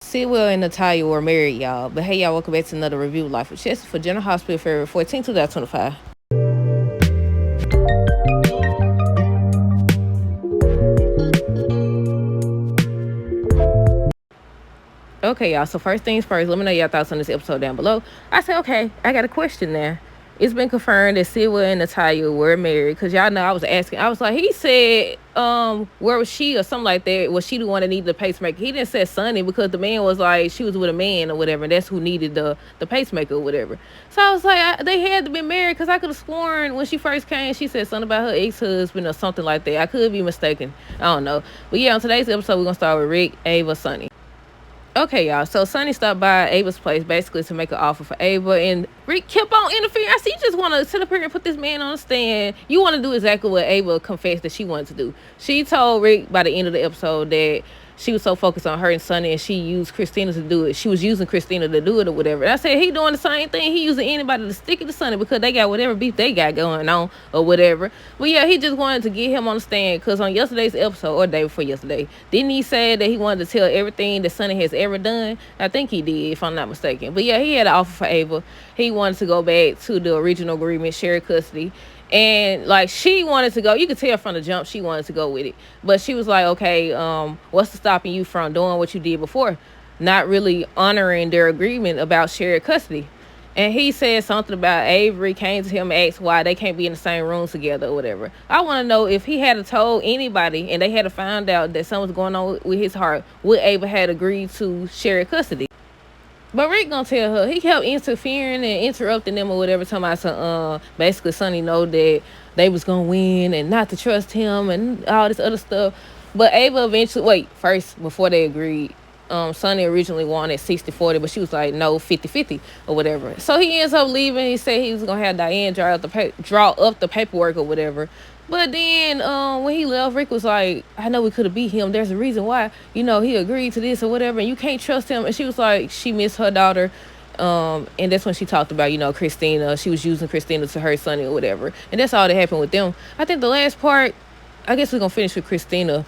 Sewell and Natalia were married, y'all. But hey, y'all, welcome back to another review of Life with Chelsea for General Hospital, February 14, 2025. Okay, y'all. So first things first, let me know y'all thoughts on this episode down below. I said, okay, I got a question there. It's been confirmed that Sewell and Natalia were married because y'all know I was asking. I was like, he said, where was she or something like that? Was she the one that needed the pacemaker? He didn't say Sonny because the man was like she was with a man or whatever. And that's who needed the pacemaker or whatever. So I was like, they had to be married because I could have sworn when she first came, she said something about her ex-husband or something like that. I could be mistaken. I don't know. But yeah, on today's episode, we're gonna start with Rick, Ava, Sonny. Okay, y'all. So Sonny stopped by Ava's place basically to make an offer for Ava, and Rick kept on interfering. I see you just want to sit up here and put this man on the stand. You want to do exactly what Ava confessed that she wanted to do. She told Rick by the end of the episode that she was so focused on her and Sonny, and she used Christina to do it. She was using Christina to do it or whatever. And I said, he doing the same thing. He using anybody to stick it to Sonny because they got whatever beef they got going on or whatever. But yeah, he just wanted to get him on the stand because on yesterday's episode, or day before yesterday, didn't he say that he wanted to tell everything that Sonny has ever done? I think he did, if I'm not mistaken. But yeah, he had an offer for Ava. He wanted to go back to the original agreement, share custody. And like she wanted to go, you could tell from the jump she wanted to go with it, but she was like, okay, what's stopping you from doing what you did before, not really honoring their agreement about shared custody? And he said something about Avery came to him and asked why they can't be in the same room together or whatever. I want to know if he had told anybody and they had to find out that something was going on with his heart, would Ava had agreed to share custody? But Rick gonna tell her. He kept interfering and interrupting them or whatever, talking about some, basically Sonny know that they was gonna win and not to trust him and all this other stuff. But Ava eventually, first, before they agreed, Sonny originally wanted 60-40, but she was like, no, 50-50 or whatever. So he ends up leaving. He said he was gonna have Diane draw up the paperwork or whatever. But then when he left, Rick was like, I know we could have beat him. There's a reason why, he agreed to this or whatever, and you can't trust him. And she was like, she missed her daughter. And that's when she talked about, Christina. She was using Christina to hurt Sonny or whatever. And that's all that happened with them. I think the last part, I guess we're going to finish with Christina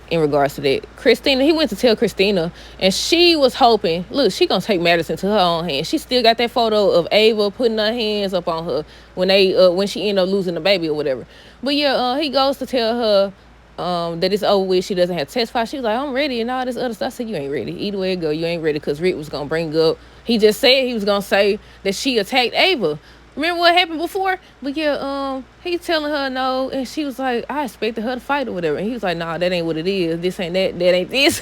in regards to that. Christina, he went to tell Christina, and she was hoping, look, she gonna take matters into her own hands. She still got that photo of Ava putting her hands up on her when she ended up losing the baby or whatever. But yeah, he goes to tell her that it's over with. She doesn't have to testify. She was like, I'm ready and all this other stuff. I said, you ain't ready. Either way it go, you ain't ready, because Rick was gonna bring up, he just said he was gonna say that she attacked Ava. Remember what happened before? But yeah, he telling her no, and she was like, I expected her to fight or whatever. And he was like, nah, that ain't what it is. This ain't that. That ain't this.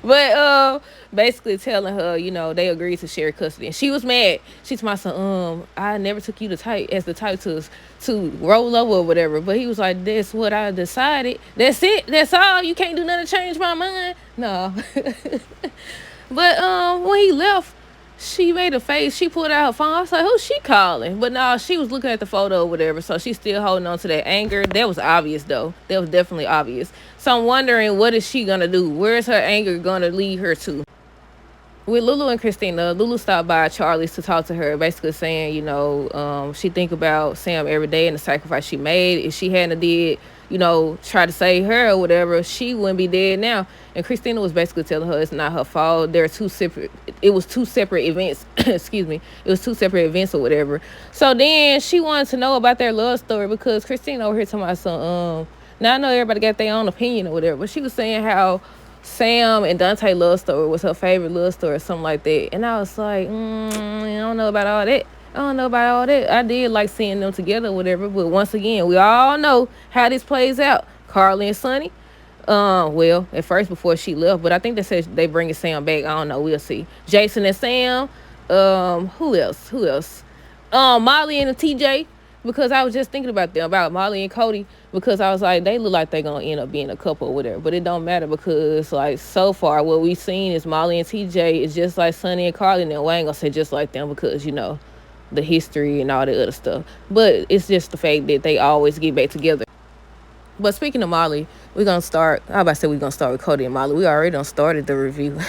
But basically telling her, they agreed to share custody. And she was mad. She told my son, I never took you as the type to roll over or whatever. But he was like, that's what I decided. That's it. That's all. You can't do nothing to change my mind. No. But when he left, she made a face. She pulled out her phone. I was like, who's she calling? But no, she was looking at the photo or whatever. So she's still holding on to that anger. That was obvious, though. That was definitely obvious. So I'm wondering, what is she going to do? Where is her anger going to lead her to? With Lulu and Christina, Lulu stopped by Charlie's to talk to her, basically saying, she think about Sam every day and the sacrifice she made. If she hadn't did, try to save her or whatever, she wouldn't be dead now. And Christina was basically telling her it's not her fault. It was two separate events. Excuse me. It was two separate events or whatever. So then she wanted to know about their love story because Christina over here talking about some, now I know everybody got their own opinion or whatever, but she was saying how Sam and Dante love story was her favorite love story or something like that. And I was like, I don't know about all that. I did like seeing them together or whatever. But once again, we all know how this plays out. Carly and Sonny. Well, at first before she left, but I think they said they bringing Sam back. I don't know. We'll see. Jason and Sam. Who else? Molly and TJ. Because I was just thinking about them, about Molly and Cody, because I was like, they look like they're going to end up being a couple or whatever. But it don't matter because, like, so far, what we've seen is Molly and TJ is just like Sonny and Carly. Now, I ain't going to say just like them because, the history and all the other stuff. But it's just the fact that they always get back together. But speaking of Molly, we're gonna start. I was about to say we're gonna start with Cody and Molly. We already done started the review.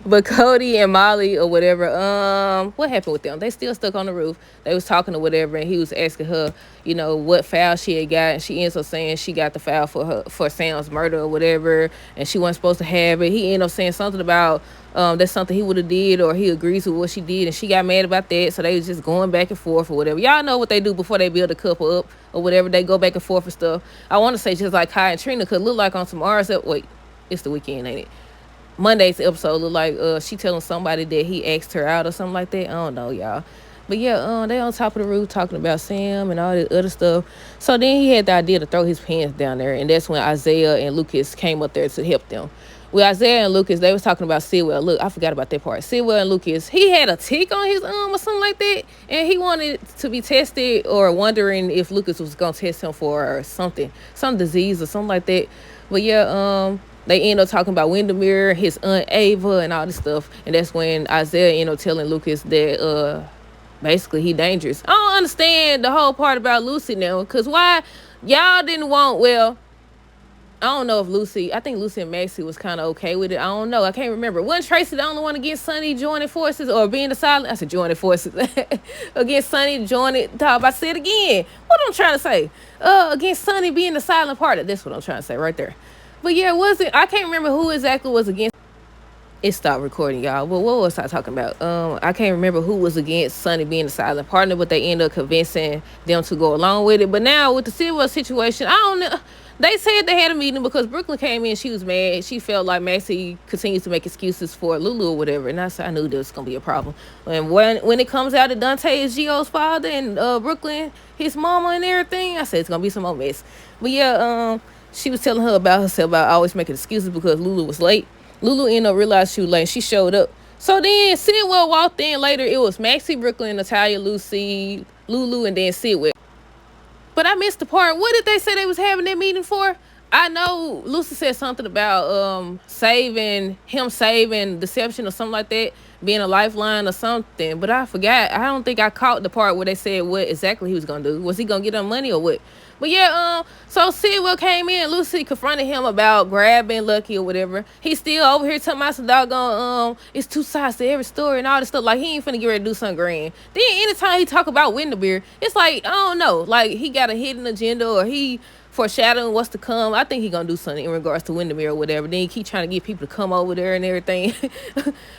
But Cody and Molly or whatever, what happened with them? They still stuck on the roof. They was talking or whatever, and he was asking her, what foul she had got, and she ends up saying she got the foul for Sam's murder or whatever, and she wasn't supposed to have it. He ended up saying something about that's something he would have did, or he agrees with what she did, and she got mad about that. So they was just going back and forth or whatever. Y'all know what they do before they build a couple up or whatever. They go back and forth and stuff. I want to say just like Kai and Trina could look like on tomorrow's wait, it's the weekend, ain't it? Monday's episode look like she telling somebody that he asked her out or something like that. I don't know, y'all. But yeah, they on top of the roof talking about Sam and all this other stuff. So then he had the idea to throw his pants down there, and that's when Isaiah and Lucas came up there to help them. With Isaiah and Lucas, they was talking about Sidwell. Look, I forgot about that part. Sidwell and Lucas, he had a tick on his arm or something like that, and he wanted to be tested, or wondering if Lucas was gonna test him for something, some disease or something like that. But yeah, they end up talking about Windermere, his Aunt Ava, and all this stuff, and that's when Isaiah ended up telling Lucas that basically he dangerous. I don't understand the whole part about Lucy now, because why y'all didn't want, I don't know if I think Lucy and Maxie was kind of okay with it. I don't know. I can't remember. Wasn't Tracy the only one against Sonny joining forces or being the silent? I said joining forces. Against Sonny joining. I said it again. What I'm trying to say? Against Sonny being the silent party. That's what I'm trying to say right there. But yeah, I can't remember who exactly was against. It stopped recording, y'all. Well, what was I talking about? I can't remember who was against Sonny being the silent partner, but they ended up convincing them to go along with it. But now with the Sidwell situation, I don't know. They said they had a meeting because Brooklyn came in. She was mad. She felt like Maxie continues to make excuses for Lulu or whatever. And I knew there was going to be a problem. And when it comes out that Dante is Gio's father and Brooklyn, his mama and everything, I said it's going to be some more mess. But yeah, she was telling her about herself about always making excuses because Lulu was late. Lulu ended up realizing she was late. She showed up. So then Sidwell walked in later. It was Maxie, Brooklyn, Natalia, Lucy, Lulu, and then Sidwell. But I missed the part. What did they say they was having that meeting for? I know Lucy said something about saving deception or something like that, being a lifeline or something. But I forgot. I don't think I caught the part where they said what exactly he was gonna do. Was he gonna get them money or what? But yeah, so Sidwell came in. Lucy confronted him about grabbing Lucky or whatever. He's still over here telling my doggone, it's two sides to every story and all this stuff. Like, he ain't finna get ready to do something grand. Then anytime he talk about Windermere, it's like, I don't know. Like, he got a hidden agenda or he foreshadowing what's to come. I think he gonna do something in regards to Windermere or whatever. Then he keep trying to get people to come over there and everything.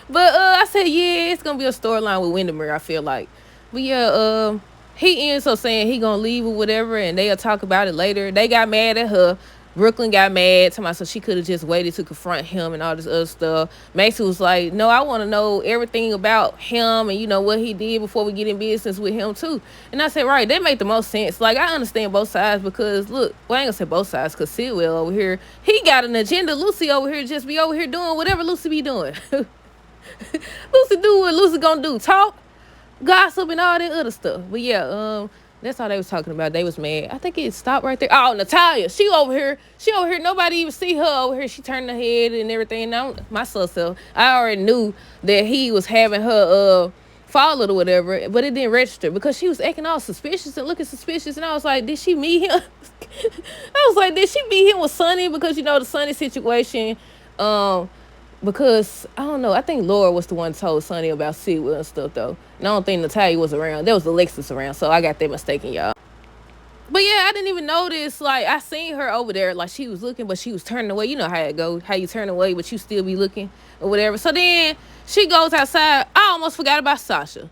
But I said, yeah, it's gonna be a storyline with Windermere, I feel like. But yeah, he ends up saying he gonna leave or whatever, and they'll talk about it later. They got mad at her. Brooklyn got mad to myself. She could have just waited to confront him and all this other stuff. Maxie was like, no, I want to know everything about him and what he did before we get in business with him too. And I said, right, that make the most sense. Like, I understand both sides because look, I ain't gonna say both sides because Sidwell over here, he got an agenda. Lucy over here just be over here doing whatever Lucy be doing. Lucy do what Lucy gonna do. Talk, gossip, and all that other stuff. But yeah, that's all they was talking about. They was mad. I think it stopped right there. Oh, Natalia, she over here. Nobody even see her over here. She turned her head and everything. Now, myself, I already knew that he was having her followed or whatever, but it didn't register because she was acting all suspicious and looking suspicious. And I was like, did she meet him? I was like, did she meet him with Sonny? Because the Sonny situation. Because, I don't know, I think Laura was the one told Sonny about Sidwell and stuff, though. And I don't think Natalia was around. There was Alexis around, so I got that mistaken, y'all. But yeah, I didn't even notice, like, I seen her over there, like, she was looking, but she was turning away. You know how it goes, how you turn away, but you still be looking or whatever. So then she goes outside. I almost forgot about Sasha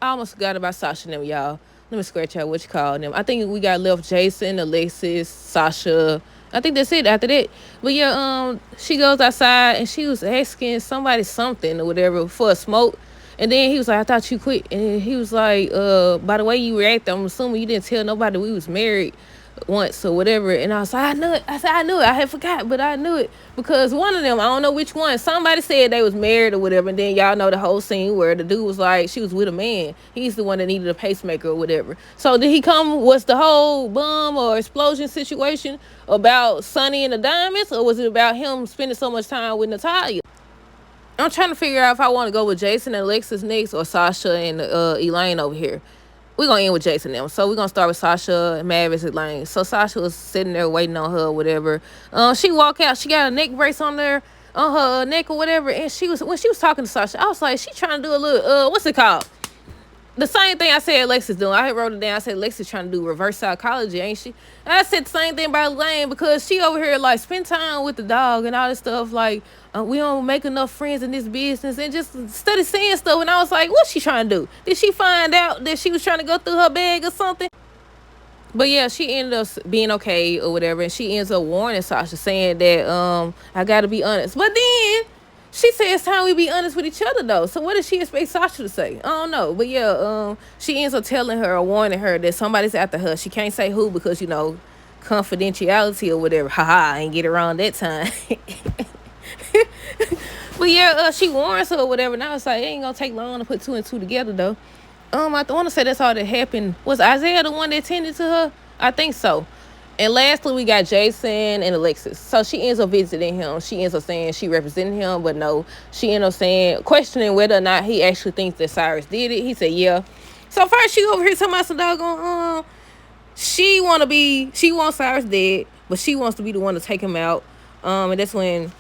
and them, y'all. Let me scratch out what you call them. I think we got left Jason, Alexis, Sasha. I think that's it after that. But yeah, she goes outside and she was asking somebody something or whatever for a smoke. And then he was like, I thought you quit. And he was like, by the way you reacted, I'm assuming you didn't tell nobody we was married once or whatever. And I was like, I knew it. I knew it. I had forgot, but I knew it. Because one of them, I don't know which one, somebody said they was married or whatever. And then y'all know the whole scene where the dude was like, she was with a man. He's the one that needed a pacemaker or whatever. So did he come, was the whole bomb or explosion situation about Sonny and the diamonds? Or was it about him spending so much time with Natalia? I'm trying to figure out if I want to go with Jason and Alexis next or Sasha and Elaine over here. we're gonna end with Jason now. So we're gonna start with Sasha and Mavis and Lane. So Sasha was sitting there waiting on her or whatever. She walk out, she got a neck brace on there on her neck or whatever, and when she was talking to Sasha, I was like, she trying to do a little what's it called? The same thing I said Alexis doing. I wrote it down. I said Alexis trying to do reverse psychology, ain't she? And I said the same thing about Lane because she over here like spend time with the dog and all this stuff. Like we don't make enough friends in this business and just study saying stuff. And I was like, what's she trying to do? Did she find out that she was trying to go through her bag or something? But yeah, she ended up being okay or whatever, and she ends up warning Sasha, saying that I gotta be honest. But then she says it's time we be honest with each other though. So what does she expect Sasha to say? I don't know. But yeah, she ends up telling her or warning her that somebody's after her. She can't say who because confidentiality or whatever. Haha, I ain't get it wrong that time. But yeah, she warns her or whatever. Now it's like it ain't gonna take long to put two and two together though. I want to say that's all that happened. Was Isaiah the one that tended to her? I think so. And lastly, we got Jason and Alexis. So she ends up visiting him. She ends up saying she represented him, but no. She ends up questioning whether or not he actually thinks that Cyrus did it. He said, yeah. So first she over here talking about some doggone, she wants Cyrus dead, but she wants to be the one to take him out. And that's when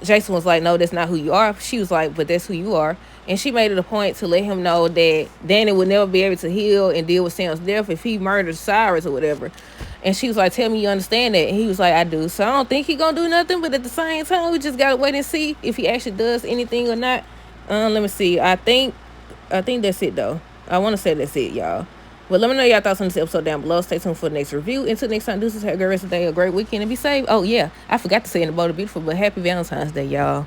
Jason was like, no, that's not who you are. She was like, but that's who you are. And she made it a point to let him know that Danny would never be able to heal and deal with Sam's death if he murdered Cyrus or whatever. And she was like, tell me you understand that. And he was like, I do. So I don't think he gonna do nothing, but at the same time, we just gotta wait and see if he actually does anything or not. Let me see. I think that's it though. I want to say that's it, y'all. But let me know y'all thoughts on this episode down below. Stay tuned for the next review. Until next time, deuces. Have a great rest of the day, a great weekend, and be safe. Oh yeah, I forgot to say in the boat of beautiful, but happy Valentine's Day, y'all.